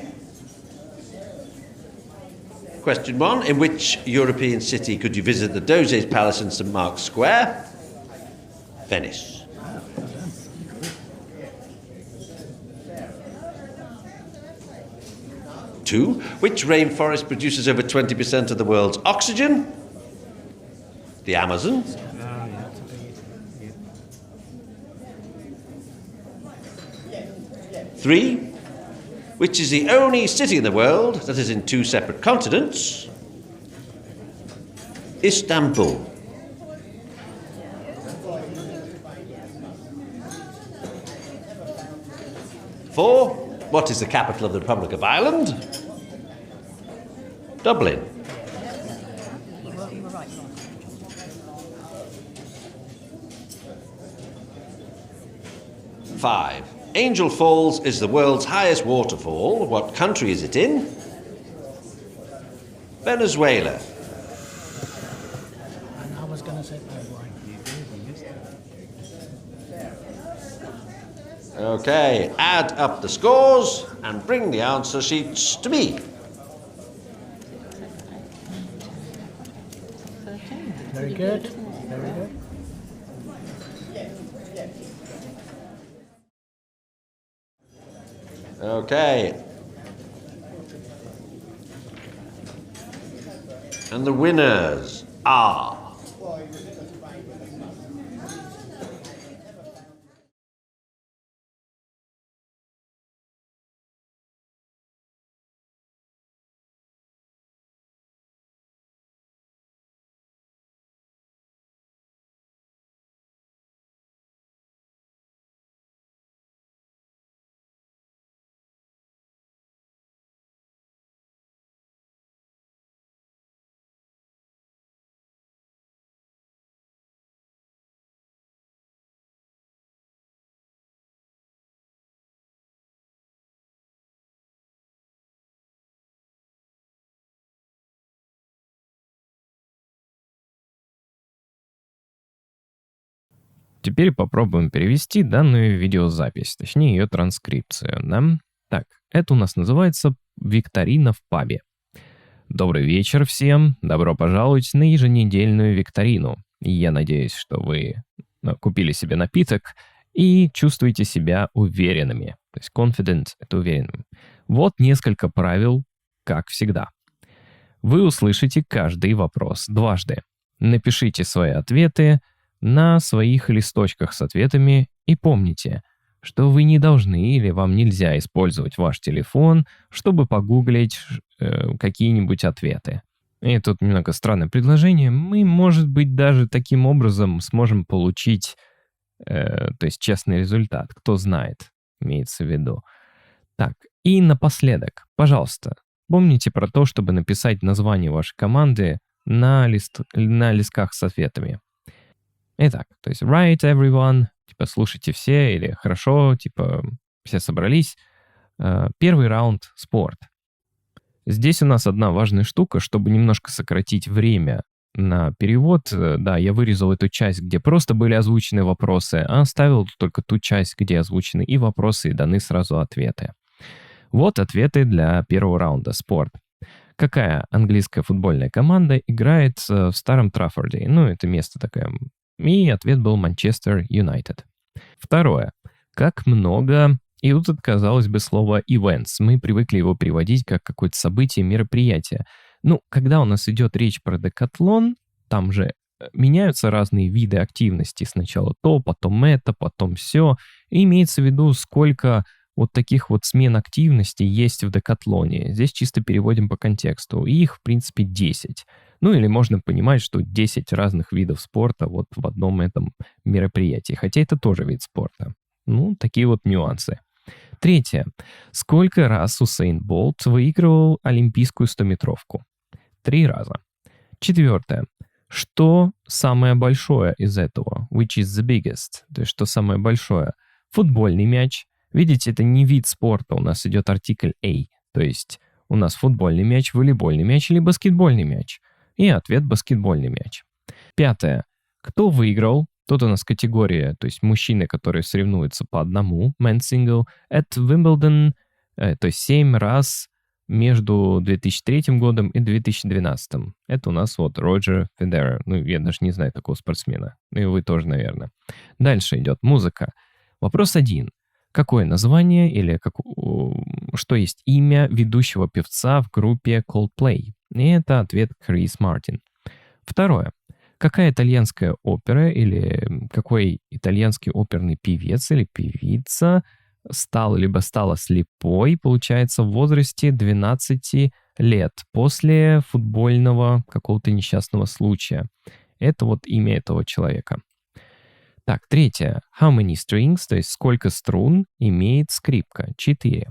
Question 1. In which European city could you visit the Doge's Palace in St. Mark's Square? Venice. Two. Which rainforest produces over 20% of the world's oxygen? The Amazon. 3. Which is the only city in the world that is in 2 separate continents? Istanbul. 4. What is the capital of the Republic of Ireland? Dublin. 5. Angel Falls is the world's highest waterfall. What country is it in? Venezuela. And I was going to say Paraguay. Okay, add up the scores and bring the answer sheets to me. Very good. Very good. Okay. And the winners are... Теперь попробуем перевести данную видеозапись, точнее ее транскрипцию. Да? Так, это у нас называется «Викторина в пабе». Добрый вечер всем, добро пожаловать на еженедельную викторину. Я надеюсь, что вы купили себе напиток и чувствуете себя уверенными. То есть confident — это уверенным. Вот несколько правил, как всегда. Вы услышите каждый вопрос дважды. Напишите свои ответы на своих листочках с ответами и помните, что вы не должны или вам нельзя использовать ваш телефон, чтобы погуглить какие-нибудь ответы. И тут немного странное предложение. Мы, может быть, даже таким образом сможем получить, то есть честный результат. Кто знает, имеется в виду. Так, и напоследок, пожалуйста, помните про то, чтобы написать название вашей команды на листках с ответами. Итак, то есть right everyone, типа слушайте все, или хорошо, типа все собрались. Первый раунд — спорт. Здесь у нас одна важная штука, чтобы немножко сократить время на перевод. Да, я вырезал эту часть, где просто были озвучены вопросы, а оставил только ту часть, где озвучены и вопросы, и даны сразу ответы. Вот ответы для первого раунда. Спорт. Какая английская футбольная команда играет в Старом Траффорде? Ну, это место такое. И ответ был Манчестер Юнайтед. Второе. Как много... И тут, казалось бы, слово events. Мы привыкли его переводить как какое-то событие, мероприятие. Ну, когда у нас идет речь про декатлон, там же меняются разные виды активности. Сначала то, потом это, потом все. И имеется в виду, сколько вот таких вот смен активностей есть в декатлоне. Здесь чисто переводим по контексту. И их, в принципе, 10. Ну, или можно понимать, что 10 разных видов спорта вот в одном этом мероприятии. Хотя это тоже вид спорта. Ну, такие вот нюансы. Третье. Сколько раз Усейн Болт выигрывал олимпийскую 100-метровку? 3 раза. Четвертое. Что самое большое из этого? Which is the biggest? То есть, что самое большое? Футбольный мяч. Видите, это не вид спорта, у нас идет артикль A. То есть, у нас футбольный мяч, волейбольный мяч или баскетбольный мяч. И ответ — баскетбольный мяч. Пятое. Кто выиграл? Тут у нас категория, то есть мужчины, которые соревнуются по одному, men's single, at Wimbledon, то есть 7 раз между 2003 годом и 2012. Это у нас вот Роджер Федерер. Ну, я даже не знаю такого спортсмена. Ну, и вы тоже, наверное. Дальше идет музыка. Вопрос 1. Какое название или что есть имя ведущего певца в группе Coldplay? И это ответ Крис Мартин. Второе. Какая итальянская опера или какой итальянский оперный певец или певица стал либо стала слепой, получается, в возрасте 12 лет после футбольного какого-то несчастного случая? Это вот имя этого человека. Так, третье. How many strings, то есть сколько струн имеет скрипка? 4.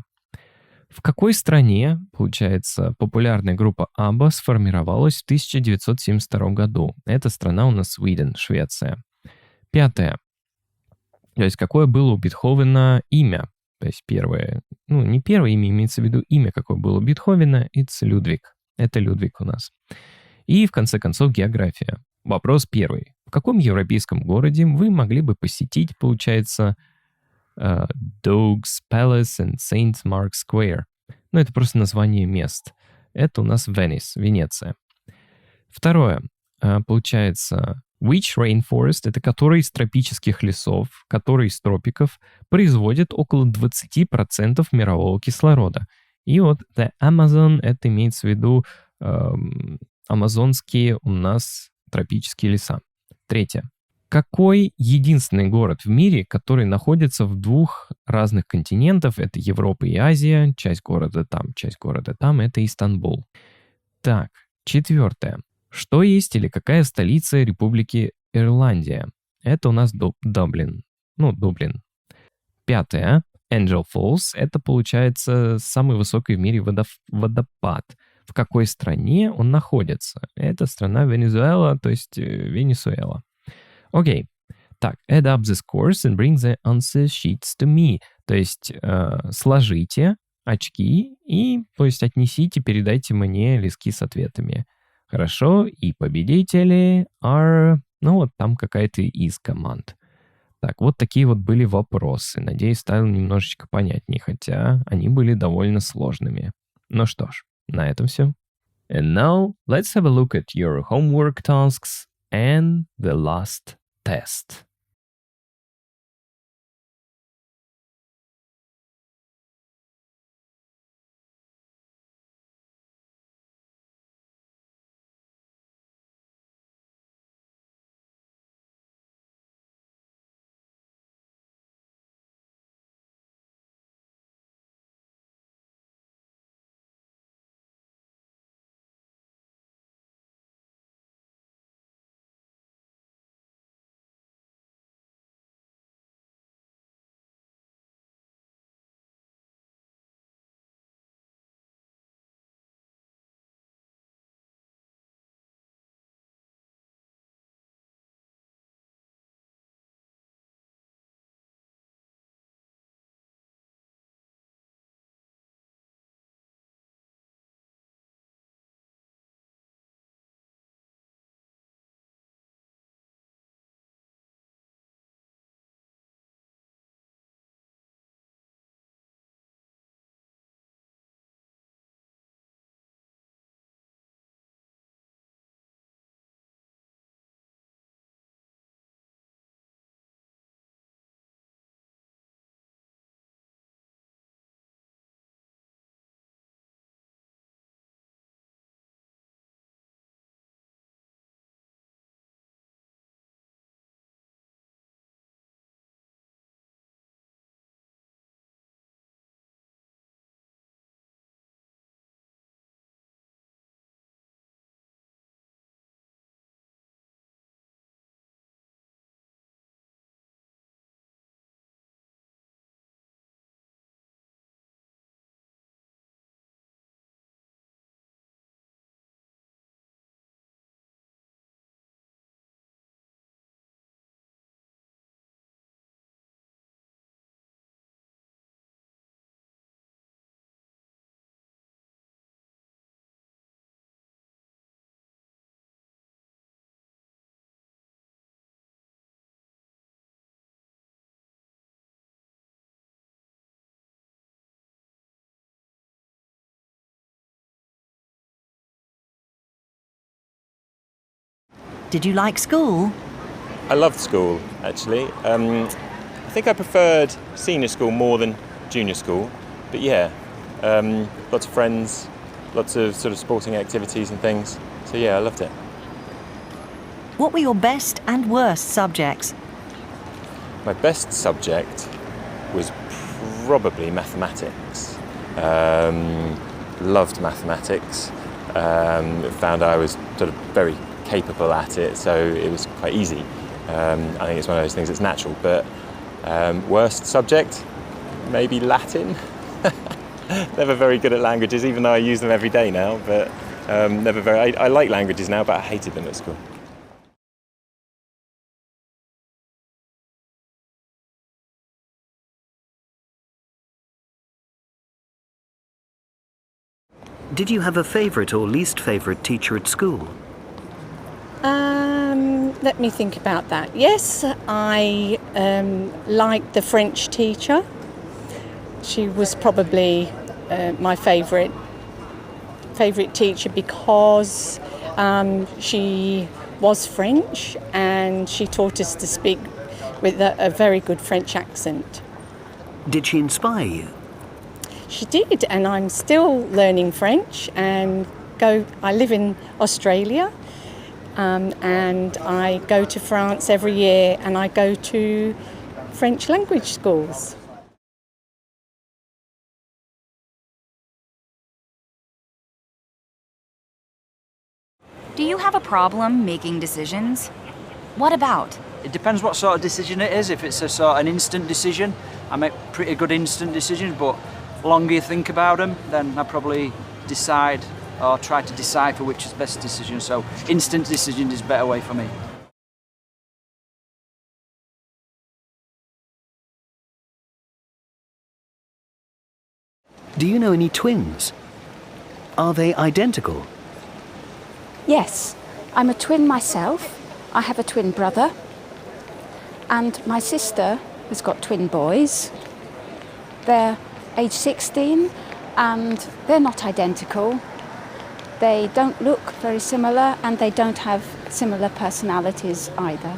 В какой стране, получается, популярная группа ABBA сформировалась в 1972 году? Эта страна у нас Sweden, Швеция. Пятое. То есть какое было у Бетховена имя? То есть первое, ну не первое имя, имеется в виду имя, какое было у Бетховена, it's Людвиг. Это Людвиг у нас. И, в конце концов, география. Вопрос первый. В каком европейском городе вы могли бы посетить, получается, Doge's Palace and St. Mark's Square? Ну, это просто название мест. Это у нас Венес, Венеция. Второе. Получается, which rainforest, это который из тропических лесов, который из тропиков производит около 20% мирового кислорода. И вот the Amazon, это имеется в виду амазонские у нас тропические леса. Третье. Какой единственный город в мире, который находится в двух разных континентах, это Европа и Азия, часть города там, это Истанбул. Так, четвертое. Что есть или какая столица Республики Ирландия? Это у нас Дублин. Дублин. Пятое. Angel Falls. Это, получается, самый высокий в мире водопад. В какой стране он находится? Это страна Венесуэла, то есть Венесуэла. Окей. Так, add up the scores and bring the answer sheets to me. То есть сложите очки и, то есть отнесите, передайте мне листки с ответами. Хорошо, и победители are... вот там какая-то из команд. Так, вот такие вот были вопросы. Надеюсь, стало немножечко понятнее, хотя они были довольно сложными. Ну что ж, на этом все. And now, let's have a look at your homework tasks and the last test. Did you like school? I loved school, actually. I think I preferred senior school more than junior school. But yeah, lots of friends, lots of sort of sporting activities and things. So yeah, I loved it. What were your best and worst subjects? My best subject was probably mathematics. Loved mathematics. Found I was sort of very capable at it, so it was quite easy. I think it's one of those things that's natural. But worst subject, maybe Latin. Never very good at languages, even though I use them every day now. But never very. I like languages now, but I hated them at school. Did you have a favourite or least favourite teacher at school? Let me think about that. Yes, I liked the French teacher. She was probably my favourite teacher because she was French and she taught us to speak with a very good French accent. Did she inspire you? She did, and I'm still learning French and I live in Australia. And I go to France every year and I go to French language schools. Do you have a problem making decisions? What about? It depends what sort of decision it is. If it's an instant decision, I make pretty good instant decisions, but the longer you think about them, then I probably decide or try to decipher which is the best decision. So instant decision is a better way for me. Do you know any twins? Are they identical? Yes, I'm a twin myself. I have a twin brother. And my sister has got twin boys. They're age 16 and they're not identical. They don't look very similar and they don't have similar personalities either.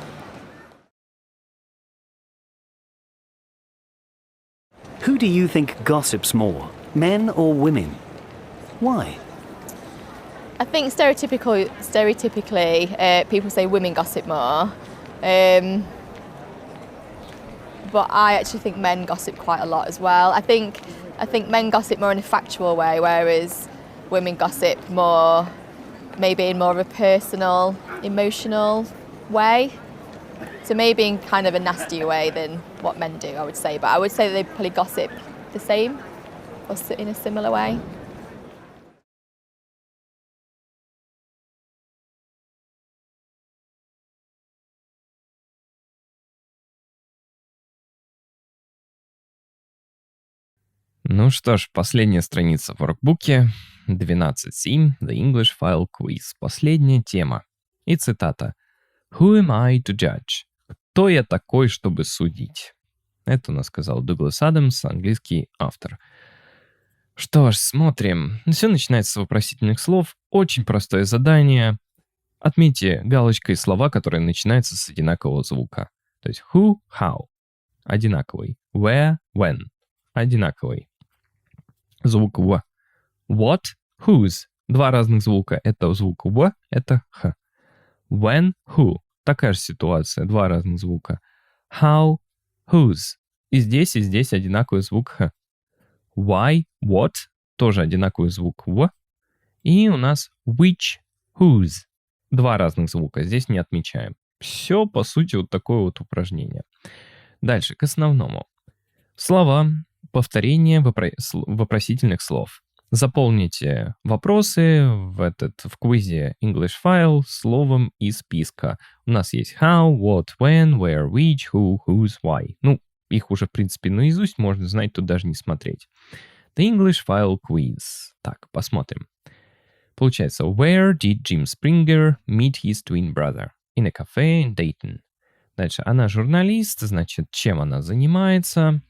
Who do you think gossips more, men or women? Why? I think stereotypically, people say women gossip more. But I actually think men gossip quite a lot as well. I think men gossip more in a factual way, whereas women gossip more, maybe in more of a personal, emotional way. So maybe in kind of a nastier way than what men do, I would say. But I would say that they probably gossip the same or in a similar way. Ну что ж, последняя страница в воркбуке, 12.7, The English File Quiz. Последняя тема. И цитата. Who am I to judge? Кто я такой, чтобы судить? Это у нас сказал Дуглас Адамс, английский автор. Что ж, смотрим. Все начинается с вопросительных слов. Очень простое задание. Отметьте галочкой слова, которые начинаются с одинакового звука. То есть who, how. Одинаковый. Where, when. Одинаковый. Звук В. What, whose. Два разных звука. Это звук В, это Х. When, who. Такая же ситуация. Два разных звука. How, whose. И здесь одинаковый звук Х. Why, what. Тоже одинаковый звук В. И у нас which, whose. Два разных звука. Здесь не отмечаем. Все, по сути, вот такое вот упражнение. Дальше, к основному. Слова. Повторение вопросительных слов. Заполните вопросы в квизе English File словом из списка. У нас есть how, what, when, where, which, who, whose, why. Ну, их уже, в принципе, наизусть можно знать, тут даже не смотреть. The English File Quiz. Так, посмотрим. Получается, where did Jim Springer meet his twin brother? In a cafe in Dayton. Дальше, она журналист, значит, чем она занимается?